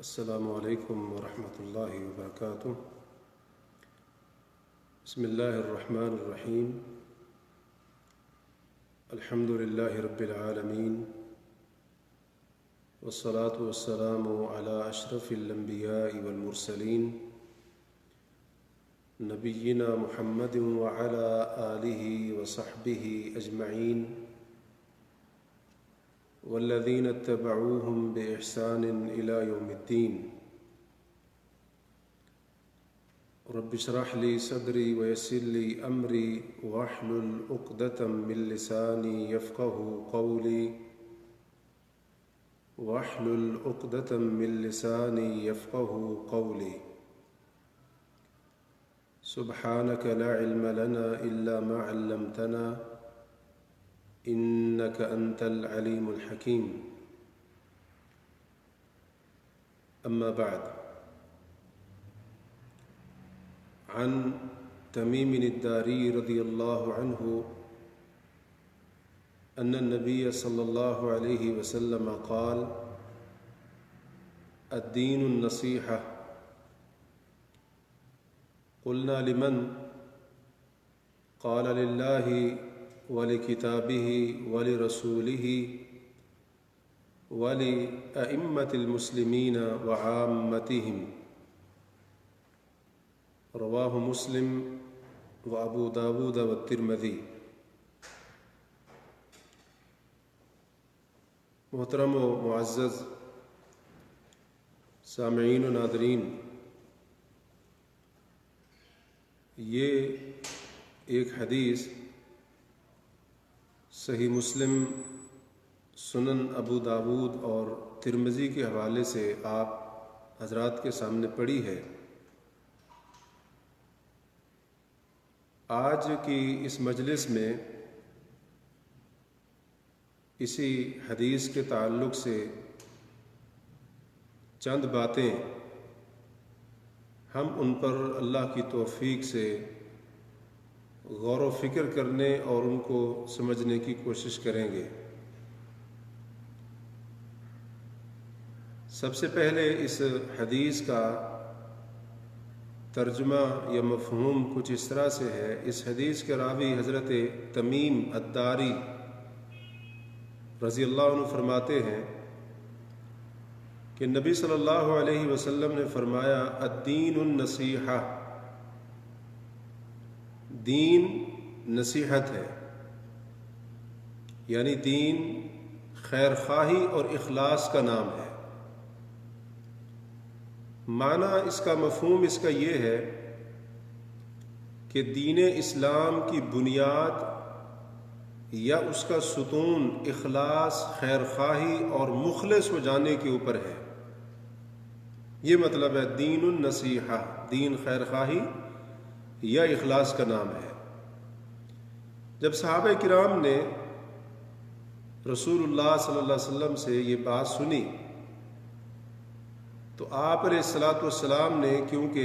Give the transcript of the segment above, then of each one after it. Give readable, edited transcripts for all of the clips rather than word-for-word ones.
السلام علیکم ورحمۃ اللہ وبرکاتہ۔ بسم اللہ الرحمن الرحیم۔ الحمد للہ رب العالمین، والصلاة والسلام علی اشرف الانبیاء والمرسلین، نبینا محمد وعلی آلہ وصحبہ اجمعین، والذین اتبعوہم بإحسان الی یوم الدین۔ رب اشرح لی صدری ویسر لی امری واحلل عقدۃ من لسانی یفقہوا قولی واحلل عقدۃ من لسانی یفقہوا قولی۔ سبحانک لا علم لنا الا ما علمتنا انک انت العلیم الحکیم۔ اما بعد، عن تمیم الداری رضی اللہ عنہ ان النبی صلی اللہ علیہ وسلم قال: الدین النصیحہ۔ قلنا لمن؟ قال للہ ولکتابہ ولرسولہ ولأئمة المسلمین وعامتہم۔ رواہ مسلم وابو داود والترمذی۔ محترم و معزز سامعین و ناظرین، یہ ایک حدیث صحیح مسلم، سنن ابو داود اور ترمذی کے حوالے سے آپ حضرات کے سامنے پڑھی ہے۔ آج کی اس مجلس میں اسی حدیث کے تعلق سے چند باتیں ہم ان پر اللہ کی توفیق سے غور و فکر کرنے اور ان کو سمجھنے کی کوشش کریں گے۔ سب سے پہلے اس حدیث کا ترجمہ یا مفہوم کچھ اس طرح سے ہے۔ اس حدیث کے راوی حضرت تمیم الداری رضی اللہ عنہ فرماتے ہیں کہ نبی صلی اللہ علیہ وسلم نے فرمایا: الدین النصیحہ، دین نصیحت ہے، یعنی دین خیر خواہی اور اخلاص کا نام ہے۔ معنی اس کا، مفہوم اس کا یہ ہے کہ دین اسلام کی بنیاد یا اس کا ستون اخلاص، خیر خواہی اور مخلص ہو جانے کے اوپر ہے۔ یہ مطلب ہے دین النصیحہ، دین خیر خواہی یا اخلاص کا نام ہے۔ جب صحابہ کرام نے رسول اللہ صلی اللہ علیہ وسلم سے یہ بات سنی تو آپ علیہ الصلوۃ والسلام نے، کیونکہ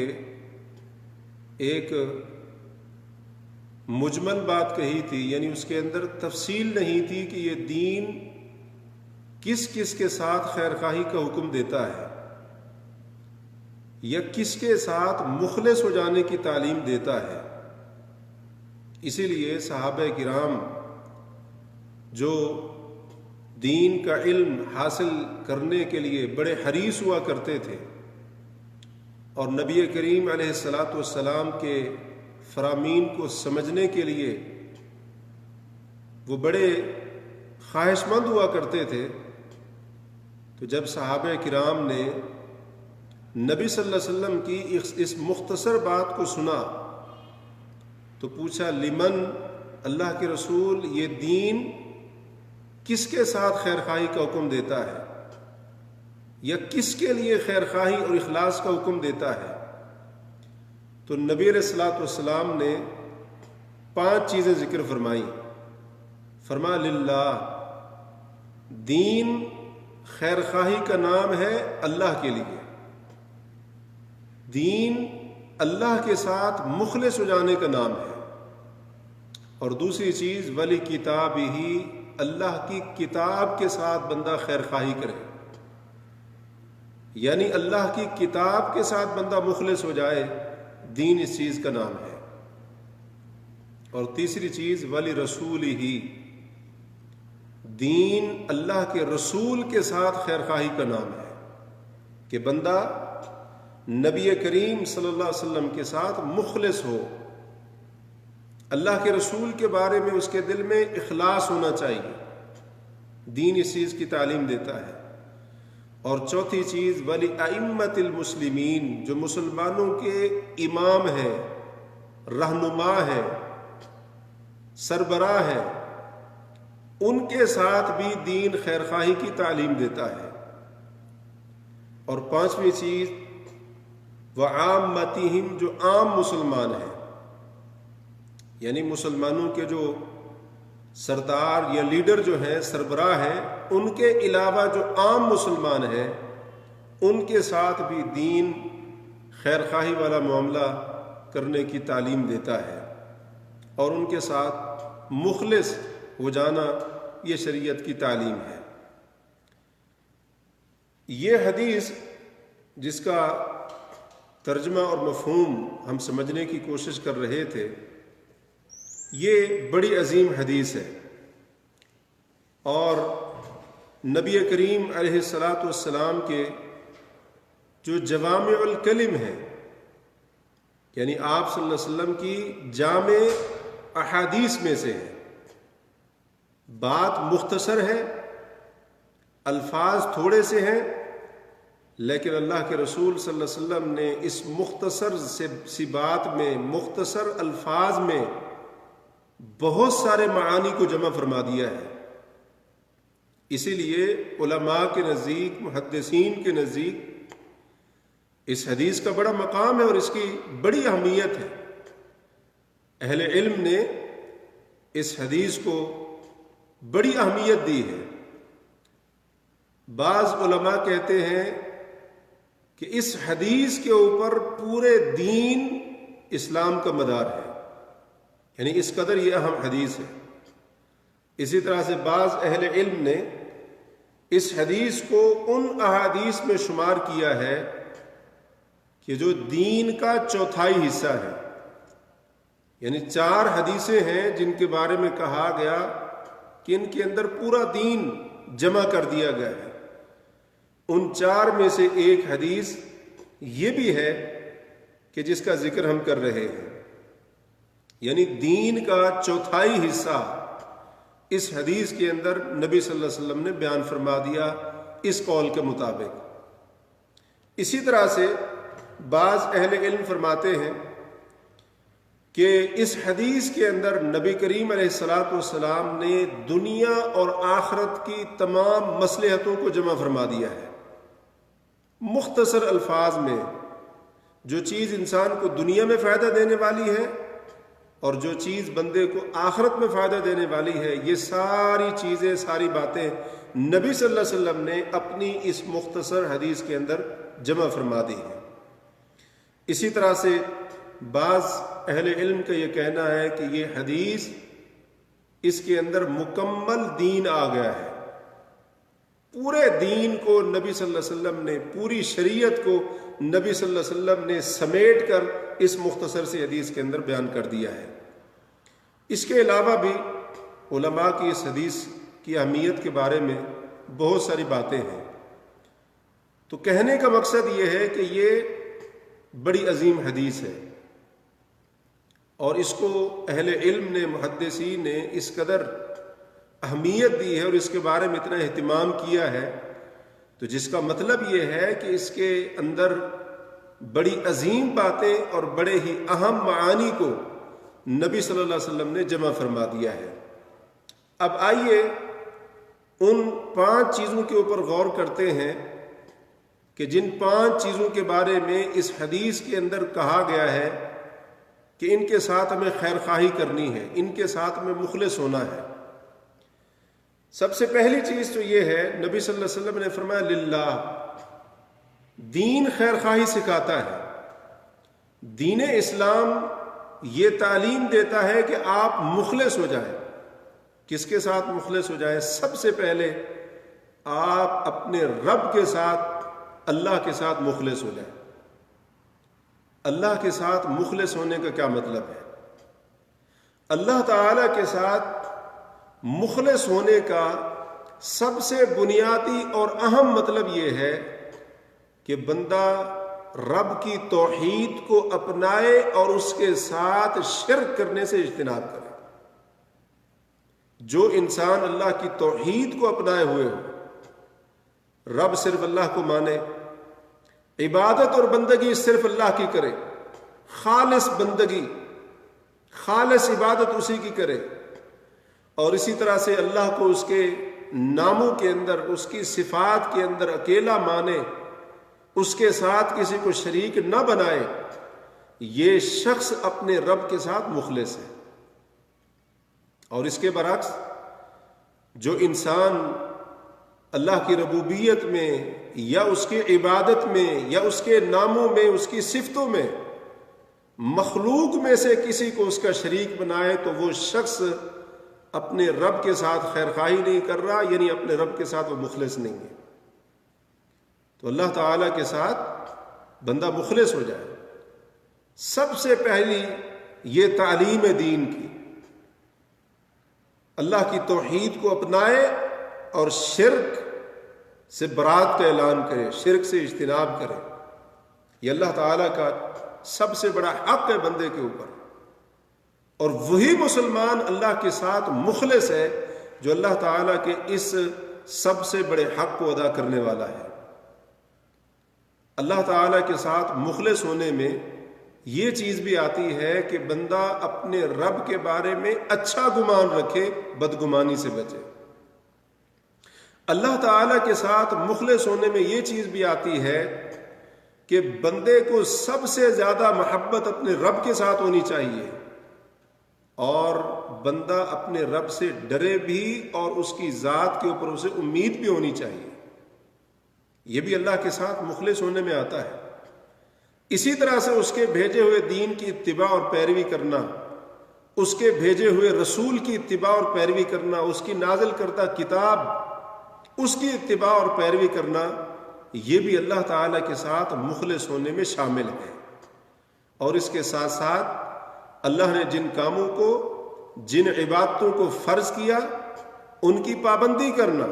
ایک مجمل بات کہی تھی، یعنی اس کے اندر تفصیل نہیں تھی کہ یہ دین کس کس کے ساتھ خیر خواہی کا حکم دیتا ہے یا کس کے ساتھ مخلص ہو جانے کی تعلیم دیتا ہے، اسی لیے صحابہ کرام جو دین کا علم حاصل کرنے کے لیے بڑے حریص ہوا کرتے تھے اور نبی کریم علیہ الصلوۃ والسلام کے فرامین کو سمجھنے کے لیے وہ بڑے خواہش مند ہوا کرتے تھے، تو جب صحابہ کرام نے نبی صلی اللہ علیہ وسلم کی اس مختصر بات کو سنا تو پوچھا: لمن؟ اللہ کے رسول، یہ دین کس کے ساتھ خیر خواہی کا حکم دیتا ہے یا کس کے لیے خیر خواہی اور اخلاص کا حکم دیتا ہے؟ تو نبی علیہ الصلوۃ والسلام نے 5 چیزیں ذکر فرمائیں۔ فرمایا: للہ، دین خیر خواہی کا نام ہے اللہ کے لیے، دین اللہ کے ساتھ مخلص ہو جانے کا نام ہے۔ اور دوسری چیز ولی کتاب ہی، اللہ کی کتاب کے ساتھ بندہ خیر خواہی کرے، یعنی اللہ کی کتاب کے ساتھ بندہ مخلص ہو جائے، دین اس چیز کا نام ہے۔ اور تیسری چیز ولی رسول ہی، دین اللہ کے رسول کے ساتھ خیر خواہی کا نام ہے، کہ بندہ نبی کریم صلی اللہ علیہ وسلم کے ساتھ مخلص ہو، اللہ کے رسول کے بارے میں اس کے دل میں اخلاص ہونا چاہیے، دین اس چیز کی تعلیم دیتا ہے۔ اور چوتھی چیز ولی ائمۃ المسلمین، جو مسلمانوں کے امام ہیں، رہنما ہیں، سربراہ ہیں، ان کے ساتھ بھی دین خیر خواہی کی تعلیم دیتا ہے۔ اور پانچویں چیز وعامتہم، جو عام مسلمان ہیں، یعنی مسلمانوں کے جو سردار یا لیڈر جو ہیں، سربراہ ہیں، ان کے علاوہ جو عام مسلمان ہیں، ان کے ساتھ بھی دین خیر خواہی والا معاملہ کرنے کی تعلیم دیتا ہے، اور ان کے ساتھ مخلص ہو جانا یہ شریعت کی تعلیم ہے۔ یہ حدیث جس کا ترجمہ اور مفہوم ہم سمجھنے کی کوشش کر رہے تھے، یہ بڑی عظیم حدیث ہے، اور نبی کریم علیہ الصلاۃ والسلام کے جو جوامع الکلم ہیں، یعنی آپ صلی اللہ علیہ وسلم کی جامع احادیث میں سے ہے۔ بات مختصر ہے، الفاظ تھوڑے سے ہیں، لیکن اللہ کے رسول صلی اللہ علیہ وسلم نے اس مختصر سی بات میں، مختصر الفاظ میں بہت سارے معانی کو جمع فرما دیا ہے۔ اسی لیے علماء کے نزدیک، محدثین کے نزدیک اس حدیث کا بڑا مقام ہے اور اس کی بڑی اہمیت ہے۔ اہل علم نے اس حدیث کو بڑی اہمیت دی ہے۔ بعض علماء کہتے ہیں کہ اس حدیث کے اوپر پورے دین اسلام کا مدار ہے، یعنی اس قدر یہ اہم حدیث ہے۔ اسی طرح سے بعض اہل علم نے اس حدیث کو ان احادیث میں شمار کیا ہے کہ جو دین کا چوتھائی حصہ ہے، یعنی 4 حدیثیں ہیں جن کے بارے میں کہا گیا کہ ان کے اندر پورا دین جمع کر دیا گیا ہے۔ ان 4 میں سے ایک حدیث یہ بھی ہے کہ جس کا ذکر ہم کر رہے ہیں، یعنی دین کا چوتھائی حصہ اس حدیث کے اندر نبی صلی اللہ علیہ وسلم نے بیان فرما دیا اس قول کے مطابق۔ اسی طرح سے بعض اہل علم فرماتے ہیں کہ اس حدیث کے اندر نبی کریم علیہ الصلاۃ والسلام نے دنیا اور آخرت کی تمام مصلحتوں کو جمع فرما دیا ہے۔ مختصر الفاظ میں جو چیز انسان کو دنیا میں فائدہ دینے والی ہے اور جو چیز بندے کو آخرت میں فائدہ دینے والی ہے، یہ ساری چیزیں، ساری باتیں نبی صلی اللہ علیہ وسلم نے اپنی اس مختصر حدیث کے اندر جمع فرما دی ہیں۔ اسی طرح سے بعض اہل علم کا یہ کہنا ہے کہ یہ حدیث، اس کے اندر مکمل دین آ گیا ہے۔ پورے دین کو نبی صلی اللہ علیہ وسلم نے، پوری شریعت کو نبی صلی اللہ علیہ وسلم نے سمیٹ کر اس مختصر سی حدیث کے اندر بیان کر دیا ہے۔ اس کے علاوہ بھی علماء کی اس حدیث کی اہمیت کے بارے میں بہت ساری باتیں ہیں۔ تو کہنے کا مقصد یہ ہے کہ یہ بڑی عظیم حدیث ہے، اور اس کو اہل علم نے، محدثین نے اس قدر اہمیت دی ہے اور اس کے بارے میں اتنا اہتمام کیا ہے، تو جس کا مطلب یہ ہے کہ اس کے اندر بڑی عظیم باتیں اور بڑے ہی اہم معانی کو نبی صلی اللہ علیہ وسلم نے جمع فرما دیا ہے۔ اب آئیے ان 5 چیزوں کے اوپر غور کرتے ہیں کہ جن 5 چیزوں کے بارے میں اس حدیث کے اندر کہا گیا ہے کہ ان کے ساتھ ہمیں خیر خواہی کرنی ہے، ان کے ساتھ ہمیں مخلص ہونا ہے۔ سب سے پہلی چیز تو یہ ہے، نبی صلی اللہ علیہ وسلم نے فرمایا للہ، دین خیر خواہی سکھاتا ہے۔ دین اسلام یہ تعلیم دیتا ہے کہ آپ مخلص ہو جائیں۔ کس کے ساتھ مخلص ہو جائیں؟ سب سے پہلے آپ اپنے رب کے ساتھ اللہ کے ساتھ مخلص ہو جائے۔ اللہ کے ساتھ مخلص ہونے کا کیا مطلب ہے؟ اللہ تعالی کے ساتھ مخلص ہونے کا سب سے بنیادی اور اہم مطلب یہ ہے کہ بندہ رب کی توحید کو اپنائے اور اس کے ساتھ شرک کرنے سے اجتناب کرے۔ جو انسان اللہ کی توحید کو اپنائے ہوئے ہو، رب صرف اللہ کو مانے، عبادت اور بندگی صرف اللہ کی کرے، خالص بندگی خالص عبادت اسی کی کرے، اور اسی طرح سے اللہ کو اس کے ناموں کے اندر، اس کی صفات کے اندر اکیلا مانے، اس کے ساتھ کسی کو شریک نہ بنائے، یہ شخص اپنے رب کے ساتھ مخلص ہے۔ اور اس کے برعکس جو انسان اللہ کی ربوبیت میں یا اس کی عبادت میں یا اس کے ناموں میں، اس کی صفتوں میں مخلوق میں سے کسی کو اس کا شریک بنائے، تو وہ شخص اپنے رب کے ساتھ خیر خواہی نہیں کر رہا، یعنی اپنے رب کے ساتھ وہ مخلص نہیں ہے۔ تو اللہ تعالیٰ کے ساتھ بندہ مخلص ہو جائے، سب سے پہلی یہ تعلیم دین کی، اللہ کی توحید کو اپنائے اور شرک سے برات کا اعلان کرے، شرک سے اجتناب کرے۔ یہ اللہ تعالیٰ کا سب سے بڑا حق ہے بندے کے اوپر، اور وہی مسلمان اللہ کے ساتھ مخلص ہے جو اللہ تعالیٰ کے اس سب سے بڑے حق کو ادا کرنے والا ہے۔ اللہ تعالیٰ کے ساتھ مخلص ہونے میں یہ چیز بھی آتی ہے کہ بندہ اپنے رب کے بارے میں اچھا گمان رکھے، بدگمانی سے بچے۔ اللہ تعالیٰ کے ساتھ مخلص ہونے میں یہ چیز بھی آتی ہے کہ بندے کو سب سے زیادہ محبت اپنے رب کے ساتھ ہونی چاہیے، اور بندہ اپنے رب سے ڈرے بھی اور اس کی ذات کے اوپر اسے امید بھی ہونی چاہیے۔ یہ بھی اللہ کے ساتھ مخلص ہونے میں آتا ہے۔ اسی طرح سے اس کے بھیجے ہوئے دین کی اتباع اور پیروی کرنا، اس کے بھیجے ہوئے رسول کی اتباع اور پیروی کرنا، اس کی نازل کردہ کتاب، اس کی اتباع اور پیروی کرنا، یہ بھی اللہ تعالیٰ کے ساتھ مخلص ہونے میں شامل ہے۔ اور اس کے ساتھ ساتھ اللہ نے جن کاموں کو، جن عبادتوں کو فرض کیا، ان کی پابندی کرنا،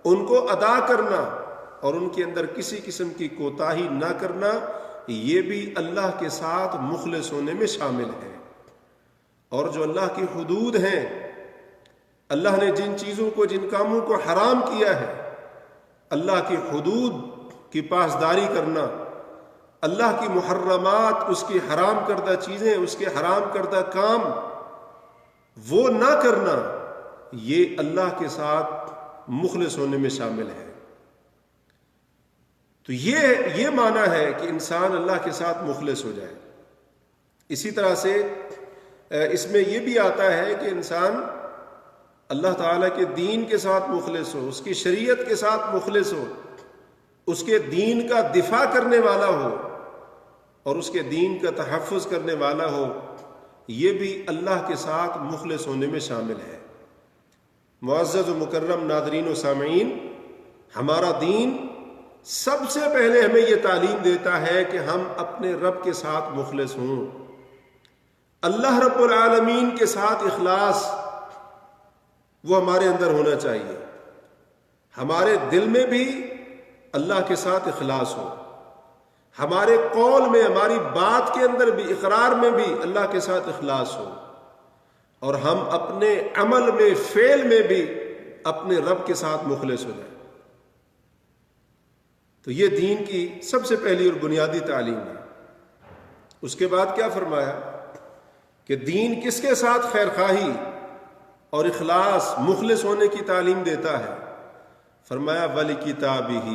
ان کو ادا کرنا، اور ان کے اندر کسی قسم کی کوتاہی نہ کرنا، یہ بھی اللہ کے ساتھ مخلص ہونے میں شامل ہے۔ اور جو اللہ کی حدود ہیں، اللہ نے جن چیزوں کو، جن کاموں کو حرام کیا ہے، اللہ کی حدود کی پاسداری کرنا، اللہ کی محرمات، اس کی حرام کردہ چیزیں، اس کے حرام کردہ کام وہ نہ کرنا، یہ اللہ کے ساتھ مخلص ہونے میں شامل ہے۔ تو یہ معنی ہے کہ انسان اللہ کے ساتھ مخلص ہو جائے۔ اسی طرح سے اس میں یہ بھی آتا ہے کہ انسان اللہ تعالیٰ کے دین کے ساتھ مخلص ہو، اس کی شریعت کے ساتھ مخلص ہو، اس کے دین کا دفاع کرنے والا ہو اور اس کے دین کا تحفظ کرنے والا ہو، یہ بھی اللہ کے ساتھ مخلص ہونے میں شامل ہے۔ معزز و مکرم ناظرین و سامعین، ہمارا دین سب سے پہلے ہمیں یہ تعلیم دیتا ہے کہ ہم اپنے رب کے ساتھ مخلص ہوں، اللہ رب العالمین کے ساتھ اخلاص وہ ہمارے اندر ہونا چاہیے، ہمارے دل میں بھی اللہ کے ساتھ اخلاص ہو، ہمارے قول میں، ہماری بات کے اندر بھی، اقرار میں بھی اللہ کے ساتھ اخلاص ہو، اور ہم اپنے عمل میں، فعل میں بھی اپنے رب کے ساتھ مخلص ہو جائیں۔ تو یہ دین کی سب سے پہلی اور بنیادی تعلیم ہے۔ اس کے بعد کیا فرمایا کہ دین کس کے ساتھ خیر خواہی اور اخلاص، مخلص ہونے کی تعلیم دیتا ہے؟ فرمایا وَلِكِتَابِهِ،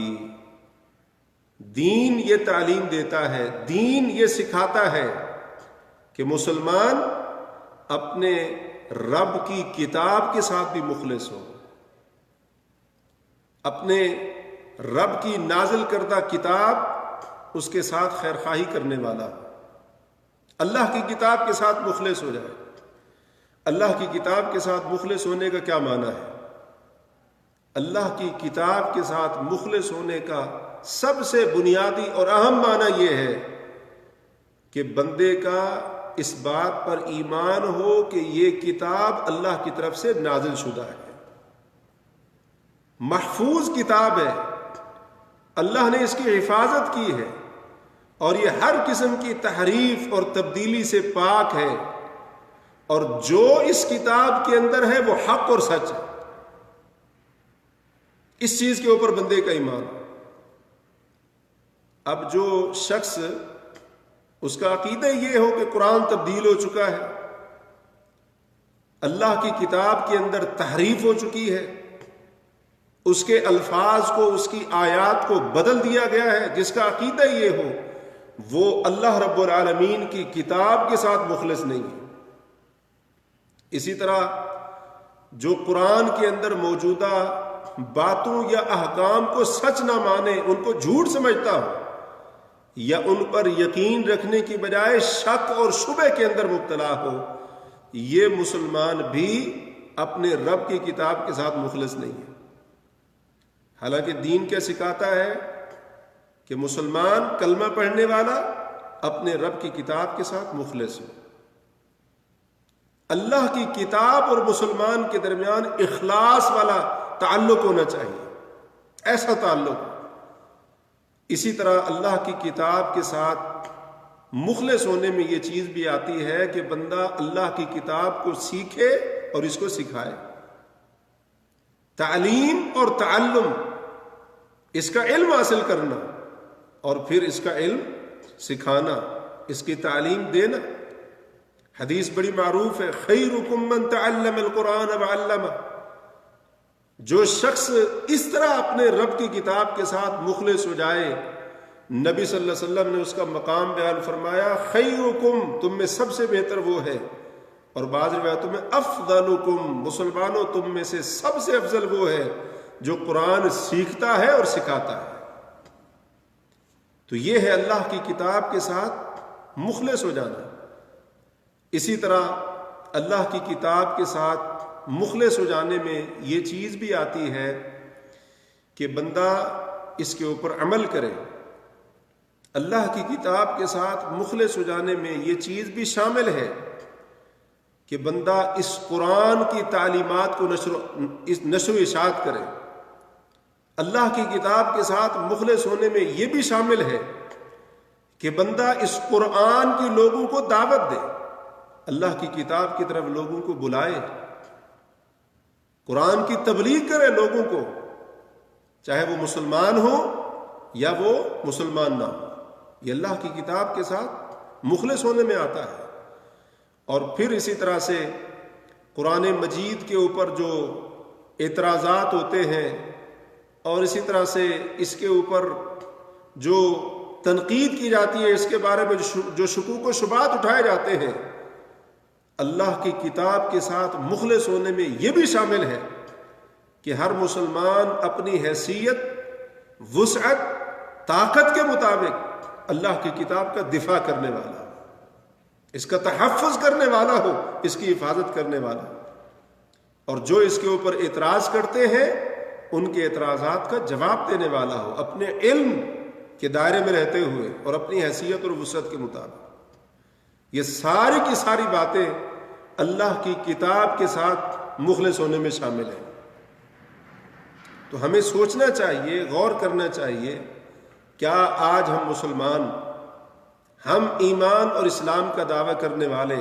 دین یہ تعلیم دیتا ہے، دین یہ سکھاتا ہے کہ مسلمان اپنے رب کی کتاب کے ساتھ بھی مخلص ہو، اپنے رب کی نازل کردہ کتاب، اس کے ساتھ خیر خواہی کرنے والا ہو، اللہ کی کتاب کے ساتھ مخلص ہو جائے۔ اللہ کی کتاب کے ساتھ مخلص ہونے کا کیا معنی ہے؟ اللہ کی کتاب کے ساتھ مخلص ہونے کا سب سے بنیادی اور اہم معنی یہ ہے کہ بندے کا اس بات پر ایمان ہو کہ یہ کتاب اللہ کی طرف سے نازل شدہ ہے، محفوظ کتاب ہے، اللہ نے اس کی حفاظت کی ہے، اور یہ ہر قسم کی تحریف اور تبدیلی سے پاک ہے، اور جو اس کتاب کے اندر ہے وہ حق اور سچ ہے۔ اس چیز کے اوپر بندے کا ایمان۔ اب جو شخص اس کا عقیدہ یہ ہو کہ قرآن تبدیل ہو چکا ہے، اللہ کی کتاب کے اندر تحریف ہو چکی ہے، اس کے الفاظ کو، اس کی آیات کو بدل دیا گیا ہے، جس کا عقیدہ یہ ہو وہ اللہ رب العالمین کی کتاب کے ساتھ مخلص نہیں ہے۔ اسی طرح جو قرآن کے اندر موجودہ باتوں یا احکام کو سچ نہ مانے، ان کو جھوٹ سمجھتا ہو، یا ان پر یقین رکھنے کی بجائے شک اور شبہ کے اندر مبتلا ہو، یہ مسلمان بھی اپنے رب کی کتاب کے ساتھ مخلص نہیں ہے۔ حالانکہ دین کیا سکھاتا ہے کہ مسلمان کلمہ پڑھنے والا اپنے رب کی کتاب کے ساتھ مخلص ہو۔ اللہ کی کتاب اور مسلمان کے درمیان اخلاص والا تعلق ہونا چاہیے، ایسا تعلق۔ اسی طرح اللہ کی کتاب کے ساتھ مخلص ہونے میں یہ چیز بھی آتی ہے کہ بندہ اللہ کی کتاب کو سیکھے اور اس کو سکھائے۔ تعلیم اور تعلم، اس کا علم حاصل کرنا اور پھر اس کا علم سکھانا، اس کی تعلیم دینا۔ حدیث بڑی معروف ہے، خیرکم من تعلم القرآن وعلمہ۔ جو شخص اس طرح اپنے رب کی کتاب کے ساتھ مخلص ہو جائے، نبی صلی اللہ علیہ وسلم نے اس کا مقام بیان فرمایا، خیرکم، تم میں سب سے بہتر وہ ہے، اور بعض روایتوں میں افضلکم، مسلمانوں تم میں سے سب سے افضل وہ ہے جو قرآن سیکھتا ہے اور سکھاتا ہے۔ تو یہ ہے اللہ کی کتاب کے ساتھ مخلص ہو جانا۔ اسی طرح اللہ کی کتاب کے ساتھ مخلص ہو جانے میں یہ چیز بھی آتی ہے کہ بندہ اس کے اوپر عمل کرے۔ اللہ کی کتاب کے ساتھ مخلص ہو جانے میں یہ چیز بھی شامل ہے کہ بندہ اس قرآن کی تعلیمات کو نشر و اشاعت کرے۔ اللہ کی کتاب کے ساتھ مخلص ہونے میں یہ بھی شامل ہے کہ بندہ اس قرآن کی لوگوں کو دعوت دے، اللہ کی کتاب کی طرف لوگوں کو بلائے، قرآن کی تبلیغ کرے لوگوں کو، چاہے وہ مسلمان ہو یا وہ مسلمان نہ ہو۔ یہ اللہ کی کتاب کے ساتھ مخلص ہونے میں آتا ہے۔ اور پھر اسی طرح سے قرآن مجید کے اوپر جو اعتراضات ہوتے ہیں، اور اسی طرح سے اس کے اوپر جو تنقید کی جاتی ہے، اس کے بارے میں جو شکوک و شبہات اٹھائے جاتے ہیں، اللہ کی کتاب کے ساتھ مخلص ہونے میں یہ بھی شامل ہے کہ ہر مسلمان اپنی حیثیت، وسعت، طاقت کے مطابق اللہ کی کتاب کا دفاع کرنے والا ہو، اس کا تحفظ کرنے والا ہو، اس کی حفاظت کرنے والا ہو، اور جو اس کے اوپر اعتراض کرتے ہیں ان کے اعتراضات کا جواب دینے والا ہو، اپنے علم کے دائرے میں رہتے ہوئے اور اپنی حیثیت اور وسعت کے مطابق۔ یہ ساری کی ساری باتیں اللہ کی کتاب کے ساتھ مخلص ہونے میں شامل ہیں۔ تو ہمیں سوچنا چاہیے، غور کرنا چاہیے، کیا آج ہم مسلمان، ہم ایمان اور اسلام کا دعویٰ کرنے والے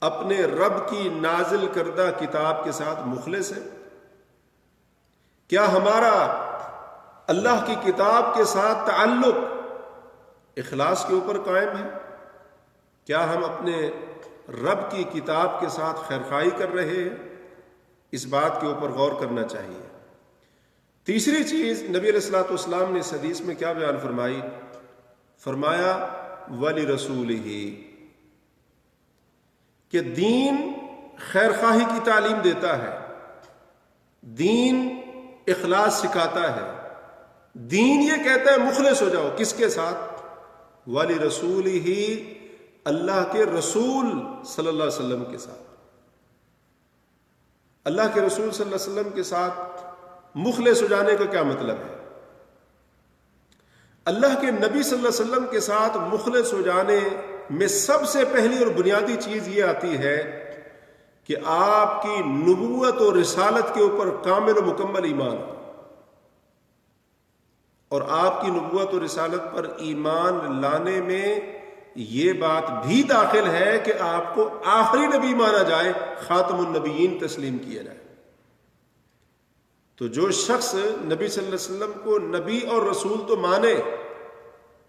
اپنے رب کی نازل کردہ کتاب کے ساتھ مخلص ہیں؟ کیا ہمارا اللہ کی کتاب کے ساتھ تعلق اخلاص کے اوپر قائم ہے؟ کیا ہم اپنے رب کی کتاب کے ساتھ خیرخواہی کر رہے ہیں؟ اس بات کے اوپر غور کرنا چاہیے۔ تیسری چیز نبی علیہ الصلوۃ والسلام نے اس حدیث میں کیا بیان فرمائی؟ فرمایا وَلِرَسُولِهِ، کہ دین خیرخواہی کی تعلیم دیتا ہے، دین اخلاص سکھاتا ہے، دین یہ کہتا ہے مخلص ہو جاؤ۔ کس کے ساتھ؟ وَلِرَسُولِهِ، اللہ کے رسول صلی اللہ علیہ وسلم کے ساتھ۔ اللہ کے رسول صلی اللہ علیہ وسلم کے ساتھ مخلص ہو جانے کا کیا مطلب ہے؟ اللہ کے نبی صلی اللہ علیہ وسلم کے ساتھ مخلص ہو جانے میں سب سے پہلی اور بنیادی چیز یہ آتی ہے کہ آپ کی نبوت اور رسالت کے اوپر کامل و مکمل ایمان ہو، اور آپ کی نبوت اور رسالت پر ایمان لانے میں یہ بات بھی داخل ہے کہ آپ کو آخری نبی مانا جائے، خاتم النبیین تسلیم کیا جائے۔ تو جو شخص نبی صلی اللہ علیہ وسلم کو نبی اور رسول تو مانے،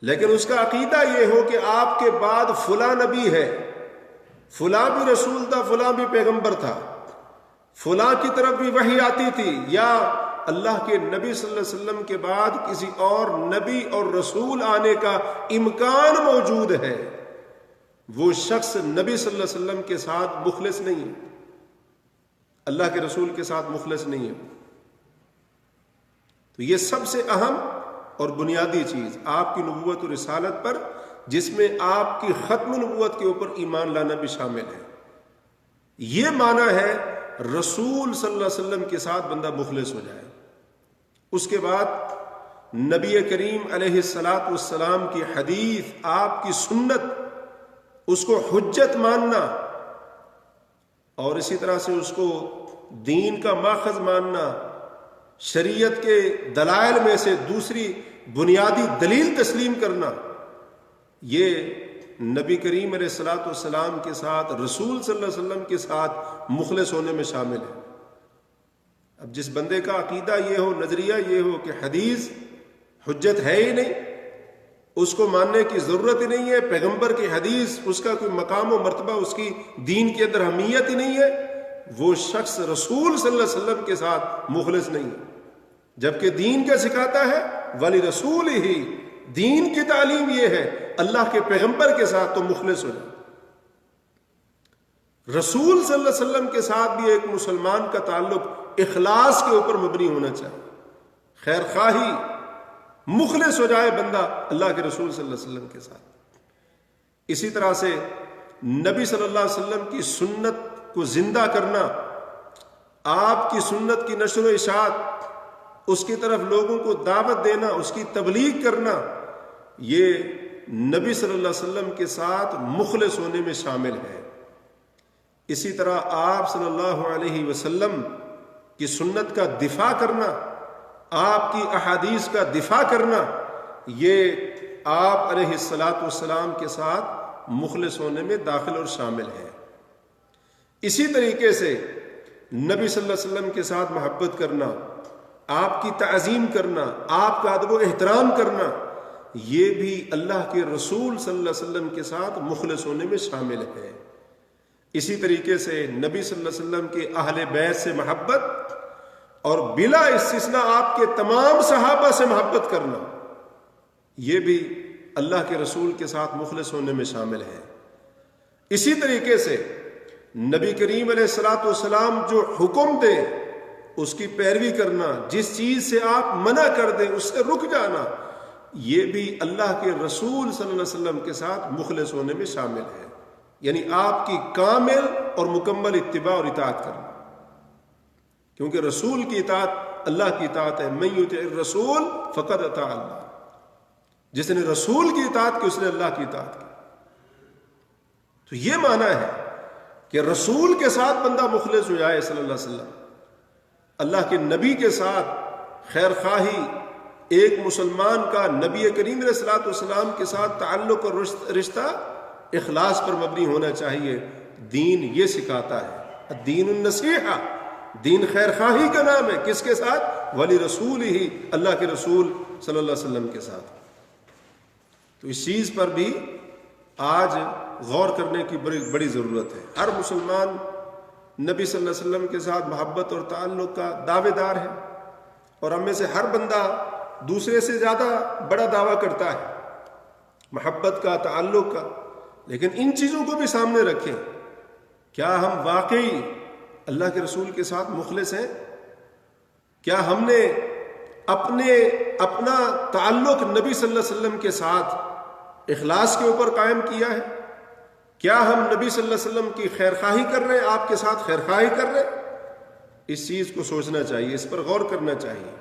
لیکن اس کا عقیدہ یہ ہو کہ آپ کے بعد فلاں نبی ہے، فلاں بھی رسول تھا، فلاں بھی پیغمبر تھا، فلاں کی طرف بھی وحی آتی تھی، یا اللہ کے نبی صلی اللہ علیہ وسلم کے بعد کسی اور نبی اور رسول آنے کا امکان موجود ہے، وہ شخص نبی صلی اللہ علیہ وسلم کے ساتھ مخلص نہیں ہے، اللہ کے رسول کے ساتھ مخلص نہیں ہے۔ تو یہ سب سے اہم اور بنیادی چیز آپ کی نبوت و رسالت پر، جس میں آپ کی ختم نبوت کے اوپر ایمان لانا بھی شامل ہے۔ یہ معنی ہے رسول صلی اللہ علیہ وسلم کے ساتھ بندہ مخلص ہو جائے۔ اس کے بعد نبی کریم علیہ الصلاۃ والسلام کی حدیث، آپ کی سنت، اس کو حجت ماننا، اور اسی طرح سے اس کو دین کا ماخذ ماننا، شریعت کے دلائل میں سے دوسری بنیادی دلیل تسلیم کرنا، یہ نبی کریم علیہ الصلاۃ والسلام کے ساتھ، رسول صلی اللہ علیہ وسلم کے ساتھ مخلص ہونے میں شامل ہے۔ اب جس بندے کا عقیدہ یہ ہو، نظریہ یہ ہو کہ حدیث حجت ہے ہی نہیں، اس کو ماننے کی ضرورت ہی نہیں ہے، پیغمبر کی حدیث اس کا کوئی مقام و مرتبہ اس کی دین کے اندر اہمیت ہی نہیں ہے، وہ شخص رسول صلی اللہ علیہ وسلم کے ساتھ مخلص نہیں ہے۔ جبکہ دین کیا سکھاتا ہے؟ ولی رسول ہی، دین کی تعلیم یہ ہے اللہ کے پیغمبر کے ساتھ تو مخلص ہو جائے۔ رسول صلی اللہ علیہ وسلم کے ساتھ بھی ایک مسلمان کا تعلق اخلاص کے اوپر مبنی ہونا چاہیے، خیر خواہی، مخلص ہو جائے بندہ اللہ کے رسول صلی اللہ علیہ وسلم کے ساتھ۔ اسی طرح سے نبی صلی اللہ علیہ وسلم کی سنت کو زندہ کرنا، آپ کی سنت کی نشر و اشاعت، اس کی طرف لوگوں کو دعوت دینا، اس کی تبلیغ کرنا، یہ نبی صلی اللہ علیہ وسلم کے ساتھ مخلص ہونے میں شامل ہے۔ اسی طرح آپ صلی اللہ علیہ وسلم کی سنت کا دفاع کرنا، آپ کی احادیث کا دفاع کرنا، یہ آپ علیہ الصلاۃ والسلام کے ساتھ مخلص ہونے میں داخل اور شامل ہے۔ اسی طریقے سے نبی صلی اللہ علیہ وسلم کے ساتھ محبت کرنا، آپ کی تعظیم کرنا، آپ کا ادب و احترام کرنا، یہ بھی اللہ کے رسول صلی اللہ علیہ وسلم کے ساتھ مخلص ہونے میں شامل ہے۔ اسی طریقے سے نبی صلی اللہ علیہ وسلم کے اہل بیت سے محبت، اور بلا استثناء آپ کے تمام صحابہ سے محبت کرنا، یہ بھی اللہ کے رسول کے ساتھ مخلص ہونے میں شامل ہے۔ اسی طریقے سے نبی کریم علیہ الصلاۃ والسلام جو حکم دے اس کی پیروی کرنا، جس چیز سے آپ منع کر دیں اس سے رک جانا، یہ بھی اللہ کے رسول صلی اللہ علیہ وسلم کے ساتھ مخلص ہونے میں شامل ہے۔ یعنی آپ کی کامل اور مکمل اتباع اور اطاعت کرنا، کیونکہ رسول کی اطاعت اللہ کی اطاعت ہے۔ من یطع الرسول فقد اطاع اللہ، جس نے رسول کی اطاعت کی اس نے اللہ کی اطاعت کی۔ تو یہ معنی ہے کہ رسول کے ساتھ بندہ مخلص ہو جائے صلی اللہ علیہ وسلم، اللہ کے نبی کے ساتھ خیر خواہی، ایک مسلمان کا نبی کریم علیہ الصلوۃ والسلام کے ساتھ تعلق اور رشتہ اخلاص پر مبنی ہونا چاہیے۔ دین یہ سکھاتا ہے، دین النصیحہ، دین خیر خواہی کا نام ہے، کس کے ساتھ؟ ولی رسول ہی، اللہ کے رسول صلی اللہ علیہ وسلم کے ساتھ۔ تو اس چیز پر بھی آج غور کرنے کی بڑی ضرورت ہے۔ ہر مسلمان نبی صلی اللہ علیہ وسلم کے ساتھ محبت اور تعلق کا دعوے دار ہے، اور ہم میں سے ہر بندہ دوسرے سے زیادہ بڑا دعویٰ کرتا ہے محبت کا، تعلق کا، لیکن ان چیزوں کو بھی سامنے رکھیں۔ کیا ہم واقعی اللہ کے رسول کے ساتھ مخلص ہیں؟ کیا ہم نے اپنا تعلق نبی صلی اللہ علیہ وسلم کے ساتھ اخلاص کے اوپر قائم کیا ہے؟ کیا ہم نبی صلی اللہ علیہ وسلم کی خیر خواہی کر رہے ہیں، آپ کے ساتھ خیر خواہی کر رہے ہیں؟ اس چیز کو سوچنا چاہیے، اس پر غور کرنا چاہیے۔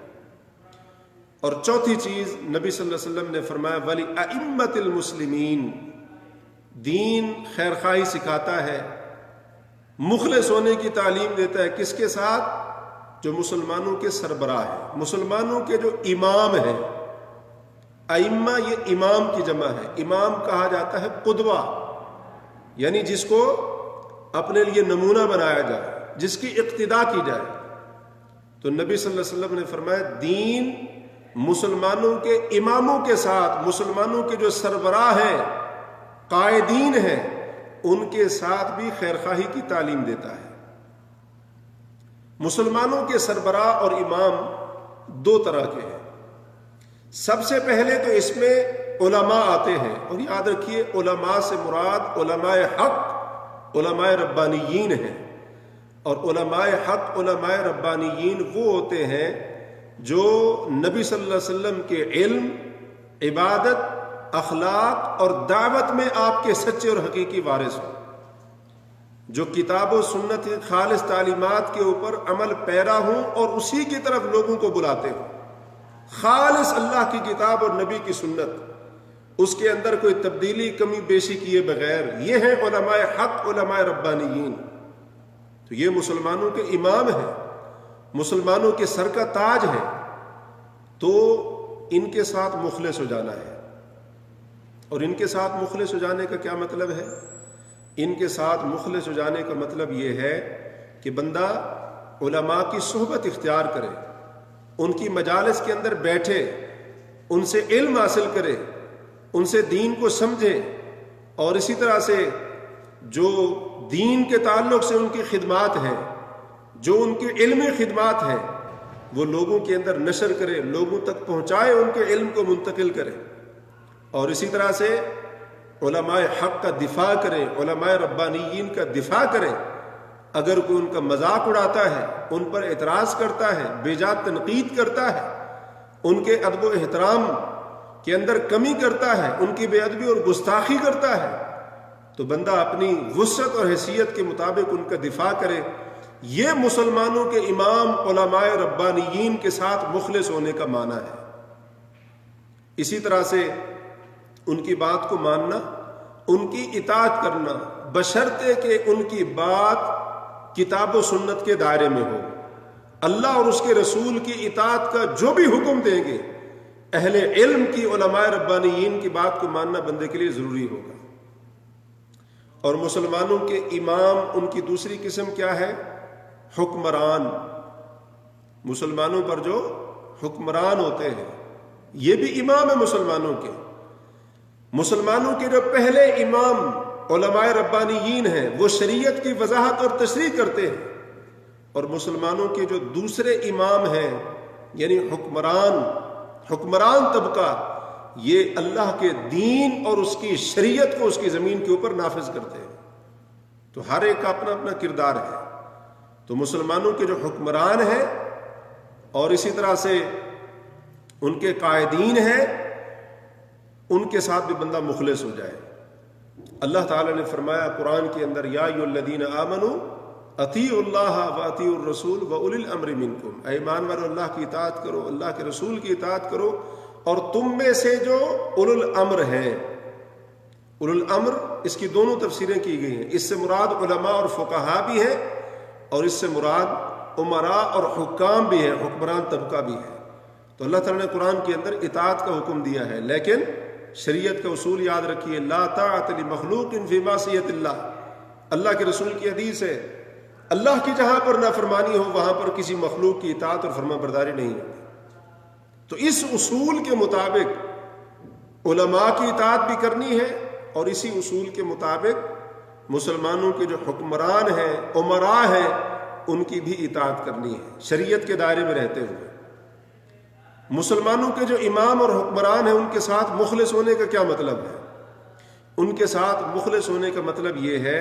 اور چوتھی چیز نبی صلی اللہ علیہ وسلم نے فرمایا ولی ائمۃ المسلمین، دین خیر خواہی سکھاتا ہے، مخلص ہونے کی تعلیم دیتا ہے، کس کے ساتھ؟ جو مسلمانوں کے سربراہ ہیں، مسلمانوں کے جو امام ہیں۔ ائمہ یہ امام کی جمع ہے، امام کہا جاتا ہے قدوہ، یعنی جس کو اپنے لیے نمونہ بنایا جائے، جس کی اقتداء کی جائے۔ تو نبی صلی اللہ علیہ وسلم نے فرمایا دین مسلمانوں کے اماموں کے ساتھ، مسلمانوں کے جو سربراہ ہیں، قائدین ہیں، ان کے ساتھ بھی خیر خواہی کی تعلیم دیتا ہے۔ مسلمانوں کے سربراہ اور امام دو طرح کے ہیں۔ سب سے پہلے تو اس میں علماء آتے ہیں، اور یاد رکھیے علماء سے مراد علماء حق، علماء ربانیین ہیں۔ اور علماء حق، علماء ربانیین وہ ہوتے ہیں جو نبی صلی اللہ علیہ وسلم کے علم، عبادت، اخلاق اور دعوت میں آپ کے سچے اور حقیقی وارث ہوں، جو کتاب و سنت کی خالص تعلیمات کے اوپر عمل پیرا ہوں اور اسی کی طرف لوگوں کو بلاتے ہوں۔ خالص اللہ کی کتاب اور نبی کی سنت، اس کے اندر کوئی تبدیلی کمی بیشی کیے بغیر، یہ ہیں علماء حق، علماء ربانیین۔ تو یہ مسلمانوں کے امام ہیں، مسلمانوں کے سر کا تاج ہے، تو ان کے ساتھ مخلص ہو جانا ہے۔ اور ان کے ساتھ مخلص ہو جانے کا کیا مطلب ہے؟ ان کے ساتھ مخلص ہو جانے کا مطلب یہ ہے کہ بندہ علماء کی صحبت اختیار کرے، ان کی مجالس کے اندر بیٹھے، ان سے علم حاصل کرے، ان سے دین کو سمجھے، اور اسی طرح سے جو دین کے تعلق سے ان کی خدمات ہیں، جو ان کی علمی خدمات ہیں، وہ لوگوں کے اندر نشر کرے، لوگوں تک پہنچائے، ان کے علم کو منتقل کرے۔ اور اسی طرح سے علماء حق کا دفاع کرے، علماء ربانیین کا دفاع کرے۔ اگر کوئی ان کا مذاق اڑاتا ہے، ان پر اعتراض کرتا ہے، بے جا تنقید کرتا ہے، ان کے ادب و احترام کے اندر کمی کرتا ہے، ان کی بے ادبی اور گستاخی کرتا ہے، تو بندہ اپنی وسعت اور حیثیت کے مطابق ان کا دفاع کرے۔ یہ مسلمانوں کے امام علماء ربانیین کے ساتھ مخلص ہونے کا معنی ہے۔ اسی طرح سے ان کی بات کو ماننا، ان کی اطاعت کرنا، بشرطے کہ ان کی بات کتاب و سنت کے دائرے میں ہو۔ اللہ اور اس کے رسول کی اطاعت کا جو بھی حکم دیں گے، اہل علم کی، علماء ربانیین کی بات کو ماننا بندے کے لیے ضروری ہوگا۔ اور مسلمانوں کے امام، ان کی دوسری قسم کیا ہے؟ حکمران۔ مسلمانوں پر جو حکمران ہوتے ہیں، یہ بھی امام ہیں مسلمانوں کے۔ مسلمانوں کے جو پہلے امام علماء ربانیین ہیں، وہ شریعت کی وضاحت اور تشریح کرتے ہیں۔ اور مسلمانوں کے جو دوسرے امام ہیں، یعنی حکمران طبقہ، یہ اللہ کے دین اور اس کی شریعت کو اس کی زمین کے اوپر نافذ کرتے ہیں۔ تو ہر ایک کا اپنا اپنا کردار ہے۔ تو مسلمانوں کے جو حکمران ہیں اور اسی طرح سے ان کے قائدین ہیں، ان کے ساتھ بھی بندہ مخلص ہو جائے۔ اللہ تعالیٰ نے فرمایا قرآن کے اندر، یا ایھا الذین آمنوا اطیعوا اللہ واطیعوا الرسول واولی الامر منکم، اے ایمان والو اللہ کی اطاعت کرو، اللہ کے رسول کی اطاعت کرو، اور تم میں سے جو اولو الامر ہیں۔ اولو الامر، اس کی دونوں تفسیریں کی گئی ہیں۔ اس سے مراد علماء اور فقہاء بھی ہیں، اور اس سے مراد امراء اور حکام بھی ہیں، حکمران طبقہ بھی ہے۔ تو اللہ تعالیٰ نے قرآن کے اندر اطاعت کا حکم دیا ہے، لیکن شریعت کا اصول یاد رکھیے، لا طاعت لمخلوق فی معصیۃ اللہ۔ اللہ کے رسول کی حدیث ہے، اللہ کی جہاں پر نافرمانی ہو، وہاں پر کسی مخلوق کی اطاعت اور فرما برداری نہیں ہوتی۔ تو اس اصول کے مطابق علماء کی اطاعت بھی کرنی ہے، اور اسی اصول کے مطابق مسلمانوں کے جو حکمران ہیں، امراء ہیں، ان کی بھی اطاعت کرنی ہے، شریعت کے دائرے میں رہتے ہوئے۔ مسلمانوں کے جو امام اور حکمران ہیں، ان کے ساتھ مخلص ہونے کا کیا مطلب ہے؟ ان کے ساتھ مخلص ہونے کا مطلب یہ ہے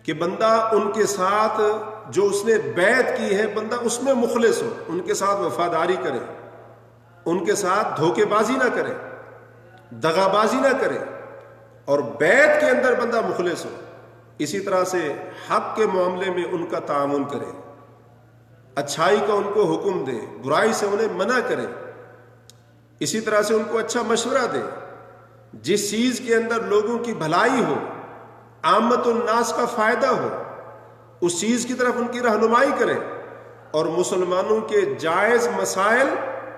کہ بندہ ان کے ساتھ جو اس نے بیعت کی ہے، بندہ اس میں مخلص ہو، ان کے ساتھ وفاداری کرے، ان کے ساتھ دھوکے بازی نہ کرے، دغا بازی نہ کرے، اور بیعت کے اندر بندہ مخلص ہو۔ اسی طرح سے حق کے معاملے میں ان کا تعاون کرے، اچھائی کا ان کو حکم دے، برائی سے انہیں منع کرے، اسی طرح سے ان کو اچھا مشورہ دے، جس چیز کے اندر لوگوں کی بھلائی ہو، عامت الناس کا فائدہ ہو، اس چیز کی طرف ان کی رہنمائی کرے، اور مسلمانوں کے جائز مسائل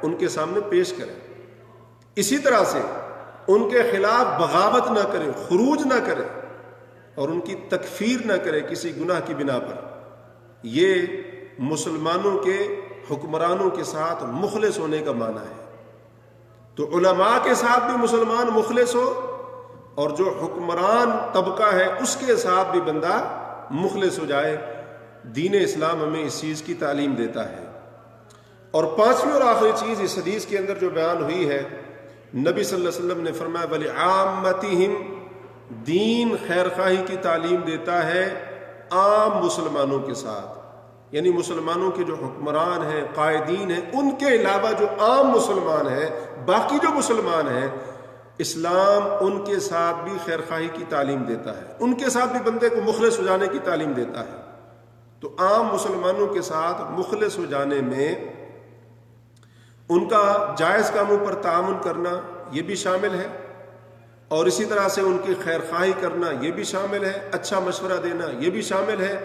ان کے سامنے پیش کرے۔ اسی طرح سے ان کے خلاف بغاوت نہ کرے، خروج نہ کرے، اور ان کی تکفیر نہ کرے کسی گناہ کی بنا پر۔ یہ مسلمانوں کے حکمرانوں کے ساتھ مخلص ہونے کا معنی ہے۔ تو علماء کے ساتھ بھی مسلمان مخلص ہو، اور جو حکمران طبقہ ہے اس کے ساتھ بھی بندہ مخلص ہو جائے۔ دین اسلام ہمیں اس چیز کی تعلیم دیتا ہے۔ اور پانچویں اور آخری چیز اس حدیث کے اندر جو بیان ہوئی ہے، نبی صلی اللہ علیہ وسلم نے فرمایا وَلِعَامَّتِهِمْ، دین خیر خواہی کی تعلیم دیتا ہے عام مسلمانوں کے ساتھ، یعنی مسلمانوں کے جو حکمران ہیں، قائدین ہیں، ان کے علاوہ جو عام مسلمان ہیں، باقی جو مسلمان ہیں، اسلام ان کے ساتھ بھی خیر خواہی کی تعلیم دیتا ہے، ان کے ساتھ بھی بندے کو مخلص ہو جانے کی تعلیم دیتا ہے۔ تو عام مسلمانوں کے ساتھ مخلص ہو جانے میں ان کا جائز کاموں پر تعاون کرنا یہ بھی شامل ہے، اور اسی طرح سے ان کی خیر خواہی کرنا یہ بھی شامل ہے، اچھا مشورہ دینا یہ بھی شامل ہے،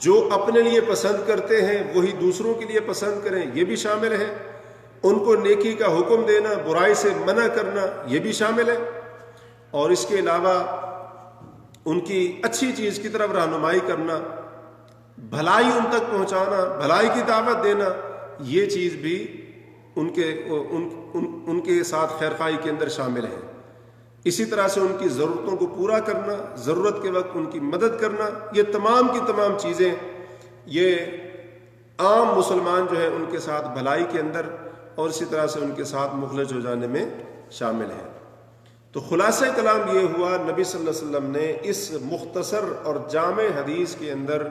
جو اپنے لیے پسند کرتے ہیں وہی دوسروں کے لیے پسند کریں یہ بھی شامل ہے، ان کو نیکی کا حکم دینا، برائی سے منع کرنا یہ بھی شامل ہے، اور اس کے علاوہ ان کی اچھی چیز کی طرف رہنمائی کرنا، بھلائی ان تک پہنچانا، بھلائی کی دعوت دینا، یہ چیز بھی ان کے ساتھ خیر خواہی کے اندر شامل ہے۔ اسی طرح سے ان کی ضرورتوں کو پورا کرنا، ضرورت کے وقت ان کی مدد کرنا، یہ تمام کی تمام چیزیں یہ عام مسلمان جو ہے ان کے ساتھ بھلائی کے اندر اور اسی طرح سے ان کے ساتھ مخلص ہو جانے میں شامل ہے۔ تو خلاصہ کلام یہ ہوا، نبی صلی اللہ علیہ وسلم نے اس مختصر اور جامع حدیث کے اندر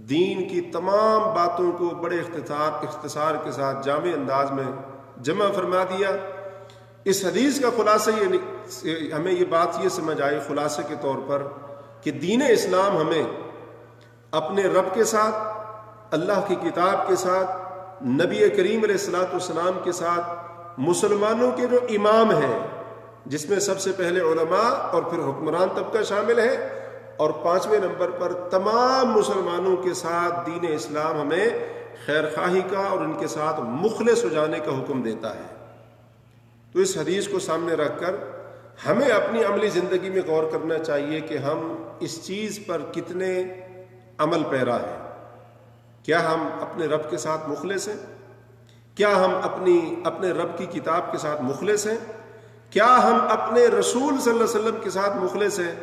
دین کی تمام باتوں کو بڑے اختصار کے ساتھ جامع انداز میں جمع فرما دیا۔ اس حدیث کا خلاصہ ہمیں یہ بات یہ سمجھ آئی خلاصے کے طور پر کہ دین اسلام ہمیں اپنے رب کے ساتھ، اللہ کی کتاب کے ساتھ، نبی کریم علیہ الصلوۃ والسلام کے ساتھ، مسلمانوں کے جو امام ہیں جس میں سب سے پہلے علماء اور پھر حکمران طبقہ شامل ہے، اور پانچویں نمبر پر تمام مسلمانوں کے ساتھ دین اسلام ہمیں خیر خواہی کا اور ان کے ساتھ مخلص ہو جانے کا حکم دیتا ہے۔ تو اس حدیث کو سامنے رکھ کر ہمیں اپنی عملی زندگی میں غور کرنا چاہیے کہ ہم اس چیز پر کتنے عمل پیرا ہیں۔ کیا ہم اپنے رب کے ساتھ مخلص ہیں؟ کیا ہم اپنے رب کی کتاب کے ساتھ مخلص ہیں؟ کیا ہم اپنے رسول صلی اللہ علیہ وسلم کے ساتھ مخلص ہیں؟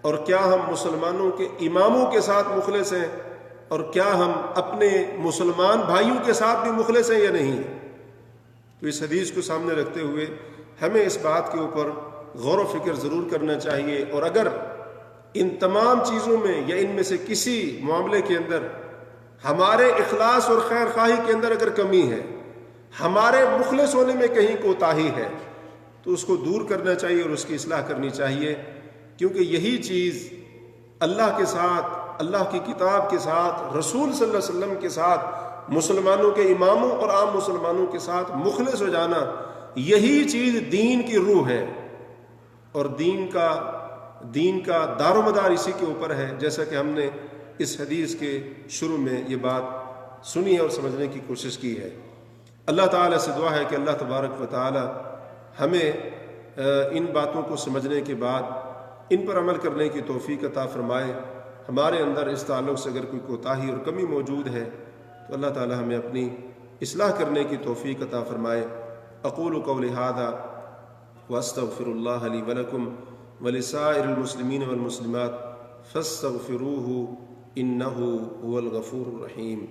اور کیا ہم مسلمانوں کے اماموں کے ساتھ مخلص ہیں؟ اور کیا ہم اپنے مسلمان بھائیوں کے ساتھ بھی مخلص ہیں یا نہیں؟ تو اس حدیث کو سامنے رکھتے ہوئے ہمیں اس بات کے اوپر غور و فکر ضرور کرنا چاہیے، اور اگر ان تمام چیزوں میں یا ان میں سے کسی معاملے کے اندر ہمارے اخلاص اور خیر خواہی کے اندر اگر کمی ہے، ہمارے مخلص ہونے میں کہیں کوتاہی ہے، تو اس کو دور کرنا چاہیے اور اس کی اصلاح کرنی چاہیے، کیونکہ یہی چیز اللہ کے ساتھ، اللہ کی کتاب کے ساتھ، رسول صلی اللہ علیہ وسلم کے ساتھ، مسلمانوں کے اماموں اور عام مسلمانوں کے ساتھ مخلص ہو جانا، یہی چیز دین کی روح ہے، اور دین کا دار و مدار اسی کے اوپر ہے، جیسا کہ ہم نے اس حدیث کے شروع میں یہ بات سنی ہے اور سمجھنے کی کوشش کی ہے۔ اللہ تعالیٰ سے دعا ہے کہ اللہ تبارک و تعالی ہمیں ان باتوں کو سمجھنے کے بعد ان پر عمل کرنے کی توفیق عطا فرمائے۔ ہمارے اندر اس تعلق سے اگر کوئی کوتاہی اور کمی موجود ہے تو اللہ تعالی ہمیں اپنی اصلاح کرنے کی توفیق عطا فرمائے۔ اقول قولی ھذا واستغفر اللہ لی ولکم ولسائر المسلمین والمسلمات فاستغفروہ انہ هو الغفور الرحیم۔